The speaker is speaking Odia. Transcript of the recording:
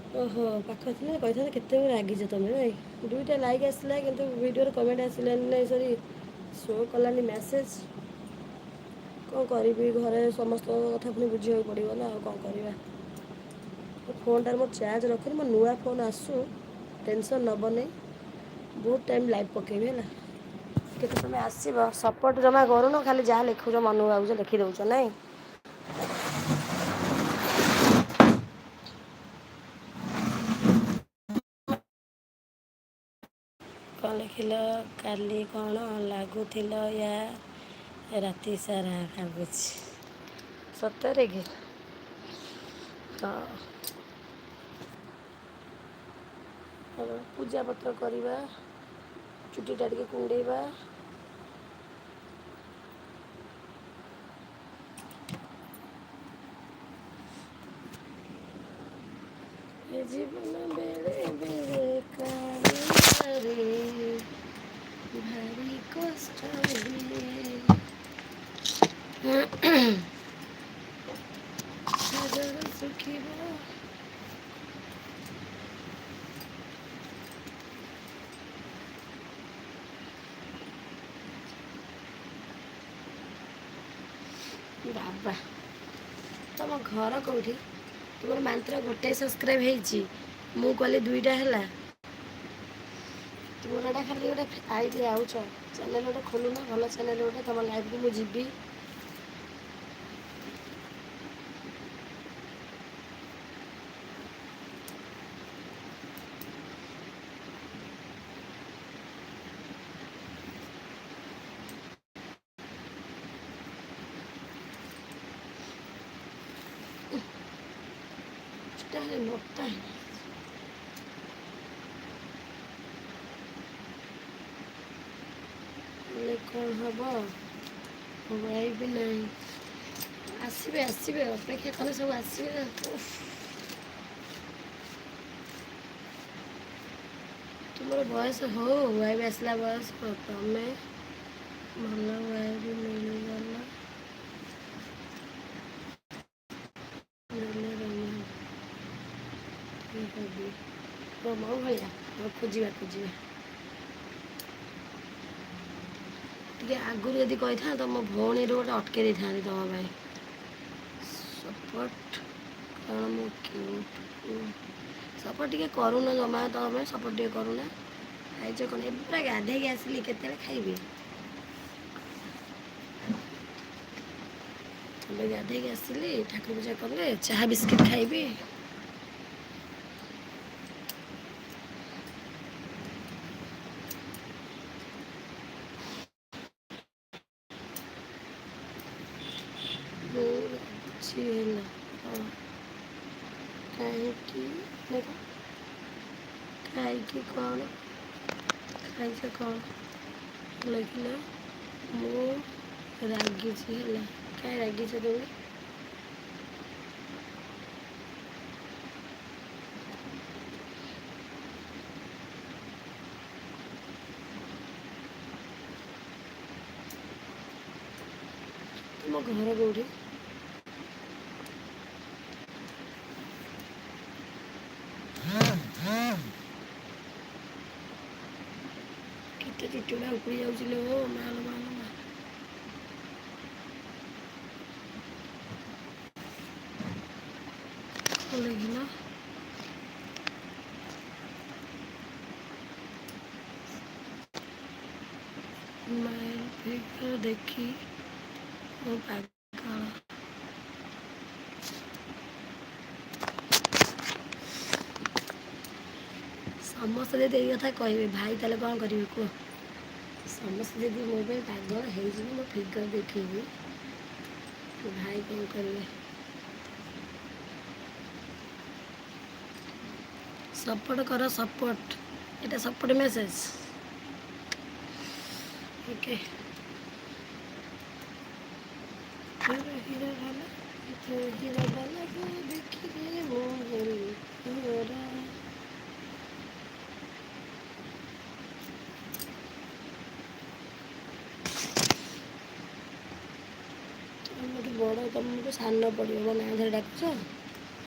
ଓହୋ ପାଖ ଥିଲେ କହିଥାନ୍ତେ କେତେ ରାଗିଛ ତମେ ନାଇଁ। ଦୁଇଟା ଲାଇକ୍ ଆସିଲା କିନ୍ତୁ ଭିଡ଼ିଓରେ କମେଣ୍ଟ ଆସିଲାନି ନାଇଁ ସରି ଶୋ କଲାନି ମ୍ୟାସେଜ୍। କ'ଣ କରିବି ଘରେ ସମସ୍ତଙ୍କ କଥା ପୁଣି ବୁଝିବାକୁ ପଡ଼ିବ ନା ଆଉ କ'ଣ କରିବା। ମୋ ଫୋନ୍ଟାରେ ମୋ ଚାର୍ଜ ରଖୁନି ମୋ ନୂଆ ଫୋନ୍ ଆସୁ ଟେନସନ୍ ନେବନି ବହୁତ ଟାଇମ୍ ଲାଇଭ୍ ପକେଇବି ହେଲା। କେତେ ତମେ ଆସିବ ସପୋର୍ଟ ଜମା କରୁନ ଖାଲି ଯାହା ଲେଖୁଛ ମନକୁ ଭାବୁଛ ଲେଖିଦେଉଛ ନାଇଁ। କ'ଣ ଲେଖିଲ କାଲି କ'ଣ ଲାଗୁଥିଲ ୟା ରାତି ସାରା ଭାବୁଛି ସତରେ କି। ହଁ ପୂଜାପତ୍ର କରିବା ଚୁଟିଟା ଟିକେ କୁଣ୍ଡେଇବା। ଏ ଜୀବନ ବେଳେ ବେଳେ କାଳିଆରେ ଭାରି କଷ୍ଟ ହୁଏ ସାଗର ଶୁଖିବ। ବାବା ତମ ଘର କେଉଁଠି? ତୁମର ମାତ୍ର ଗୋଟେ ସବସ୍କ୍ରାଇବ୍ ହେଇଛି ମୁଁ କଲି 2ଟା ହେଲା। ତୁମର ଏଟା ଖାଲି ଗୋଟେ ଆଇଡ଼ି ଆଉଛ ଚ୍ୟାନେଲ୍ ଗୋଟେ ଖୋଲୁନ ଭଲ ଚ୍ୟାନେଲ୍ ଗୋଟେ ତୁମ ଲାଇଭ୍କୁ ମୁଁ ଯିବି। ତାହେଲେ ମୋଟା ହେଲେ କ'ଣ ହେବ ବି ନାହିଁ। ଆସିବେ ଆସିବେ ଅପେକ୍ଷା କଲେ ସବୁ ଆସିବେ ନା। ତୁମର ବୟସ ହଉ ୱାଇଫ୍ ଆସିଲା ବୟସ ତମେ ଭଲ ୱାଇଫ୍ ମିଳିଗଲା ମୋ ଭଳିଆ ଖୋଜିବା ଟିକେ ଆଗରୁ ଯଦି କହିଥାନ୍ତ ମୋ ଭଉଣୀରୁ ଗୋଟେ ଅଟକେଇ ଦେଇଥାନ୍ତି ତମ ପାଇଁ। ସପୋର୍ଟ କ'ଣ ମୁଁ ସପୋର୍ଟ ଟିକେ କରୁନ ଜମା ତମେ ସପୋର୍ଟ ଟିକେ କରୁନା। ଖାଇଛ କ'ଣ? ଏବେ ପୁରା ଗାଧେଇକି ଆସିଲି କେତେବେଳେ ଖାଇବି? ଏବେ ଗାଧେଇକି ଆସିଲି ଠାକୁର ପୂଜା କଲେ ଚାହା ବିସ୍କିଟ୍ ଖାଇବି। କିଛି ହେଲା କାହିଁକି ଦେଖ ଖାଇକି କ'ଣ ଖାଇଛ କ'ଣ ଲେଖିଲ ମୁଁ ରାଗିଛି ହେଲା। କାହିଁ ରାଗିଛ ତମେ? ତୁମ ଘର କେଉଁଠି? କେତେ ଚୁଟିଗୁଡ଼ା ଉପୁଡ଼ି ଯାଉଛି ଲୋ ମାଲୋ ମାଲୋ ମା। କ'ଣ ଲେଖିଲ? ମାଇଲ୍ ଫିଗର ଦେଖି ମୁଁ ପାଗଳ। ସମସ୍ତେ ଯଦି ଏଇ କଥା କହିବେ ଭାଇ ତାହେଲେ କ'ଣ କରିବେ କୁହ? ସମସ୍ତେ ଯଦି ମୋ ପାଇଁ ପାଗଳ ହେଇଯିବେ ମୋ ଫିଗର ଦେଖେଇବି ଭାଇ କ'ଣ କରିବେ? ସପୋର୍ଟ କର ସପୋର୍ଟ। ଏଇଟା ସପୋର୍ଟ ମେସେଜ୍ ଓକେ। ହିରୋ ବାଲାକୁ ଦେଖିଲେ ମୁଁ ହେଲି ହିରୋର। ତମଠୁ ବଡ଼ ତମଠୁ ସାନ ପଡ଼ିବ ମୋ ନାଁ ଧରି ଡାକୁଛ।